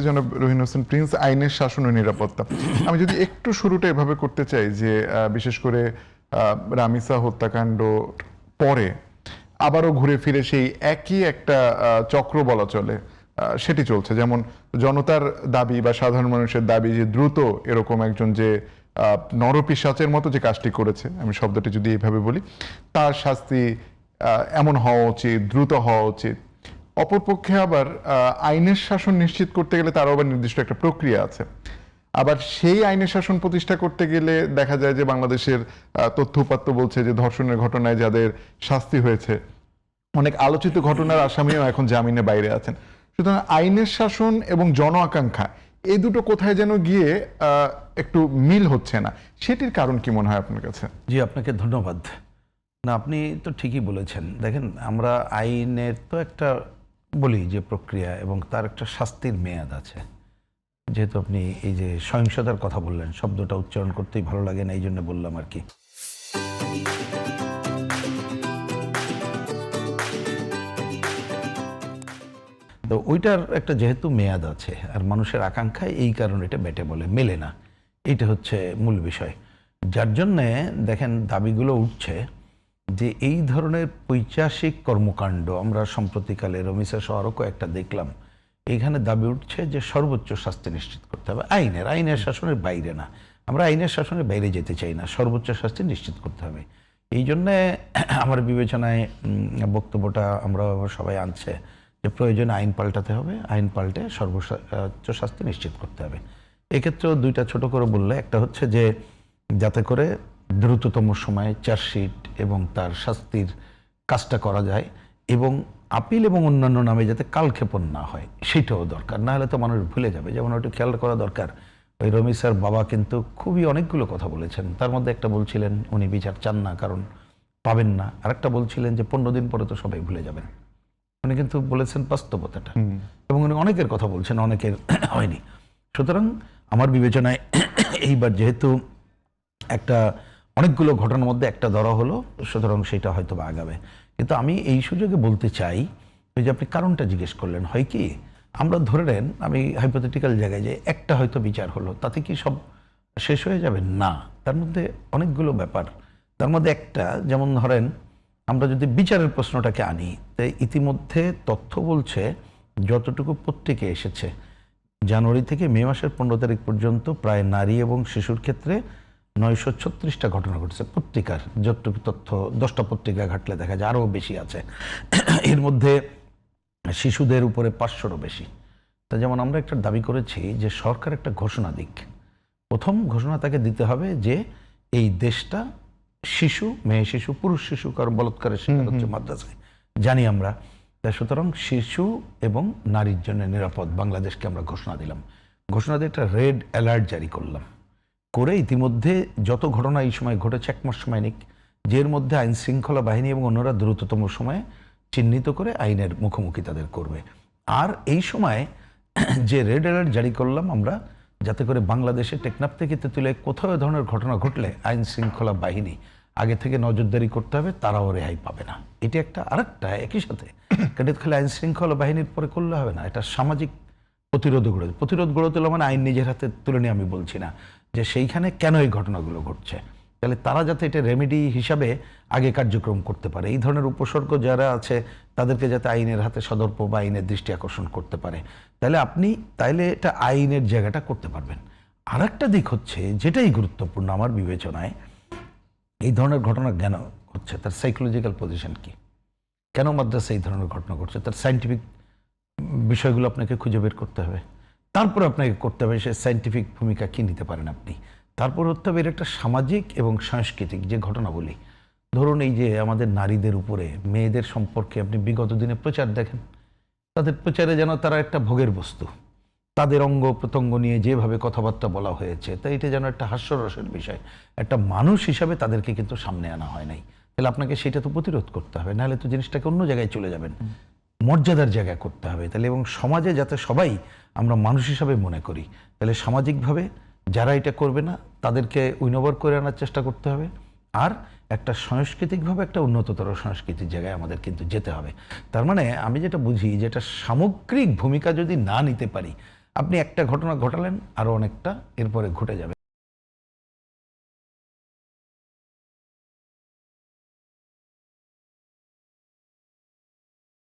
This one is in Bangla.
জনাব রহিন হোসেন প্রিন্স, আইনের শাসন ও নিরাপত্তা। আমি যদি একটু শুরুটা এভাবে করতে চাই যে বিশেষ করে রামিসা হত্যাকাণ্ড পরে আবারও ঘুরে ফিরে সেই একই একটা চক্র বলা চলে, সেটি চলছে। যেমন জনতার দাবি বা সাধারণ মানুষের দাবি যে দ্রুত এরকম একজন যে নরপিশাচের মতো যে কাজটি করেছে, আমি শব্দটি যদি এইভাবে বলি, তার শাস্তি এমন হওয়া উচিত, দ্রুত হওয়া উচিত। অপরপক্ষে আবার আইনের শাসন নিশ্চিত করতে গেলে তারও আবার নির্দিষ্ট একটা প্রক্রিয়া আছে। আবার সেই আইনের শাসন প্রতিষ্ঠা করতে গেলে দেখা যায় যে বাংলাদেশের তথ্য উপাত্ত বলছে যে ধর্ষণের ঘটনায় যাদের শাস্তি হয়েছে, অনেক আলোচিত ঘটনার আসামিও এখন জামিনে বাইরে আছেন। সুতরাং আইনের শাসন এবং জন আকাঙ্ক্ষা এই দুটো কোথায় যেন গিয়ে একটু মিল হচ্ছে না, সেটির কারণ কি মনে হয় আপনার কাছে? জি, আপনাকে ধন্যবাদ। না, আপনি তো ঠিকই বলেছেন। দেখেন, আমরা আইনের তো একটা বলি যে প্রক্রিয়া এবং তার একটা শাস্তির মেয়াদ আছে। যেহেতু আপনি এই যে সহিংসতার কথা বললেন, শব্দটা উচ্চারণ করতেই ভালো লাগে না, এই জন্য বললাম আর কি। তো ওইটার একটা যেহেতু মেয়াদ আছে আর মানুষের আকাঙ্ক্ষায় এই কারণে এটা বেটে বলে মেলে না, এটা হচ্ছে মূল বিষয়। যার জন্যে দেখেন দাবিগুলো উঠছে যে এই ধরনের পৈশাচিক কর্মকাণ্ড আমরা সম্প্রতিকালে রমিসা শহরও কয়েকটা দেখলাম, এইখানে দাবি উঠছে যে সর্বোচ্চ শাস্তি নিশ্চিত করতে হবে। আইনের শাসনের বাইরে না, আমরা আইনের শাসনের বাইরে যেতে চাই না, সর্বোচ্চ শাস্তি নিশ্চিত করতে হবে। এই জন্যে আমার বিবেচনায় বক্তব্যটা আমরা সবাই আনছে যে প্রয়োজনে আইন পাল্টাতে হবে, আইন পাল্টে সর্বোচ্চ শাস্তি নিশ্চিত করতে হবে। এক্ষেত্রেও দুইটা ছোট করে বললে, একটা হচ্ছে যে যাতে করে দ্রুততম সময়ে চার্জশিট এবং তার শাস্তির কাজটা করা যায়, এবং আপিল এবং অন্যান্য নামে যাতে কালক্ষেপণ না হয় সেটাও দরকার, না হলে তো মানুষ ভুলে যাবে। যেমন ওইটা খেয়াল করা দরকার, ওই রমিসার বাবা কিন্তু খুবই অনেকগুলো কথা বলেছেন, তার মধ্যে একটা বলছিলেন উনি বিচার চান না কারণ পাবেন না, আরেকটা বলছিলেন যে 15 দিন পরে তো সবাই ভুলে যাবেন। উনি কিন্তু বলেছেন বাস্তবতাটা, এবং উনি অনেকের কথা বলছেন, অনেকের হয়নি। সুতরাং আমার বিবেচনায় এইবার যেহেতু একটা অনেকগুলো ঘটনার মধ্যে একটা ধরা হলো, সুতরাং সেটা হয়তো বা আগাবে। কিন্তু আমি এই সুযোগে বলতে চাই, ওই যে আপনি কারণটা জিজ্ঞেস করলেন, হয় কি আমরা ধরে নেন, আমি হাইপোথেটিক্যাল জায়গায় যে একটা হয়তো বিচার হলো, তাতে কি সব শেষ হয়ে যাবে? না, তার মধ্যে অনেকগুলো ব্যাপার। তার মধ্যে একটা, যেমন ধরেন আমরা যদি বিচারের প্রশ্নটাকে আনি, তাই ইতিমধ্যে তথ্য বলছে যতটুকু পত্রিকায় এসেছে, জানুয়ারি থেকে মে মাসের 15 তারিখ পর্যন্ত প্রায় নারী এবং শিশুর ক্ষেত্রে 936টা ঘটনা ঘটেছে। পত্রিকার যতটুকু তথ্য, 10টা পত্রিকা ঘাটলে দেখা যায় আরও বেশি আছে। এর মধ্যে শিশুদের উপরে 500রও বেশি। তা যেমন আমরা একটা দাবি করেছি যে সরকার একটা ঘোষণা দিক, প্রথম ঘোষণা তাকে দিতে হবে যে এই দেশটা শিশু, মেয়ে শিশু, পুরুষ শিশু কারো বলৎকারের শিকার হচ্ছে মাদ্রাসায়, জানি আমরা। তাই সুতরাং শিশু এবং নারীর জন্য নিরাপদ বাংলাদেশকে আমরা ঘোষণা দিলাম। ঘোষণা দিয়ে একটা রেড অ্যালার্ট জারি করলাম, করে ইতিমধ্যে যত ঘটনা এই সময় ঘটেছে, 1 মাস সময় নিক, যের মধ্যে আইন শৃঙ্খলা বাহিনী এবং অন্যরা দ্রুততম সময়ে চিহ্নিত করে আইনের মুখোমুখি তাদের করবে। আর এই সময় যে রেড অ্যালার্ট জারি করলাম আমরা, যাতে করে বাংলাদেশে টেকনাফ থেকে তেঁতুলিয়ায় কোথাও এ ধরনের ঘটনা ঘটলে আইন শৃঙ্খলা বাহিনী আগে থেকে নজরদারি করতে হবে, তারাও রেহাই পাবে না। এটি একটা। আরেকটা একই সাথে, কারণ খালি আইন শৃঙ্খলা বাহিনীর পরে করলে হবে না, এটা সামাজিক প্রতিরোধ গড়ে তোলা, মানে আইন নিজের হাতে তুলে নিয়ে আমি বলছি না যে সেইখানে কেন এই ঘটনাগুলো ঘটছে, তাহলে তারা যাতে এটা রেমেডি হিসাবে আগে কার্যক্রম করতে পারে, এই ধরনের উপসর্গ যারা আছে তাদেরকে যাতে আইনের হাতে সদর্প বা আইনের দৃষ্টি আকর্ষণ করতে পারে, তাইলে এটা আইনের জায়গাটা করতে পারবেন। আর একটা দিক হচ্ছে, যেটাই গুরুত্বপূর্ণ আমার বিবেচনায়, এই ধরনের ঘটনা কেন হচ্ছে, তার সাইকোলজিক্যাল পজিশন কি, কেন মাদ্রাসায় এই ধরনের ঘটনা ঘটছে, তার সায়েন্টিফিক বিষয়গুলো আপনাকে খুঁজে বের করতে হবে। তারপর আপনাকে করতে হবে সে সায়েন্টিফিক ভূমিকা কী নিতে পারেন আপনি। তারপর হতে হবে এর একটা সামাজিক এবং সাংস্কৃতিক যে ঘটনা বলি, ধরুন এই যে আমাদের নারীদের উপরে, মেয়েদের সম্পর্কে আপনি বিগত দিনে প্রচার দেখেন, তাদের প্রচারে যেন তারা একটা ভোগের বস্তু, তাদের অঙ্গ প্রত্যঙ্গ নিয়ে যেভাবে কথাবার্তা বলা হয়েছে, তাই এটা যেন একটা হাস্যরসের বিষয়। একটা মানুষ হিসাবে তাদেরকে কিন্তু সামনে আনা হয় নাই, তাহলে আপনাকে সেটা তো প্রতিরোধ করতে হবে, নাহলে তো জিনিসটাকে অন্য জায়গায় চলে যাবেন। মর্যাদার জায়গায় করতে হবে তাহলে, এবং সমাজে যাতে সবাই আমরা মানুষ হিসাবে মনে করি, তাহলে সামাজিকভাবে যারা এটা করবে না তাদেরকে উইনওভার করে আনার চেষ্টা করতে হবে। আর একটা সাংস্কৃতিকভাবে একটা উন্নততর সংস্কৃতির জায়গায় আমাদের কিন্তু যেতে হবে। তার মানে আমি যেটা বুঝি, যেটা সামগ্রিক ভূমিকা যদি না নিতে পারি, আপনি একটা ঘটনা ঘটালেন, আরও অনেকটা এরপরে ঘটে যাবে।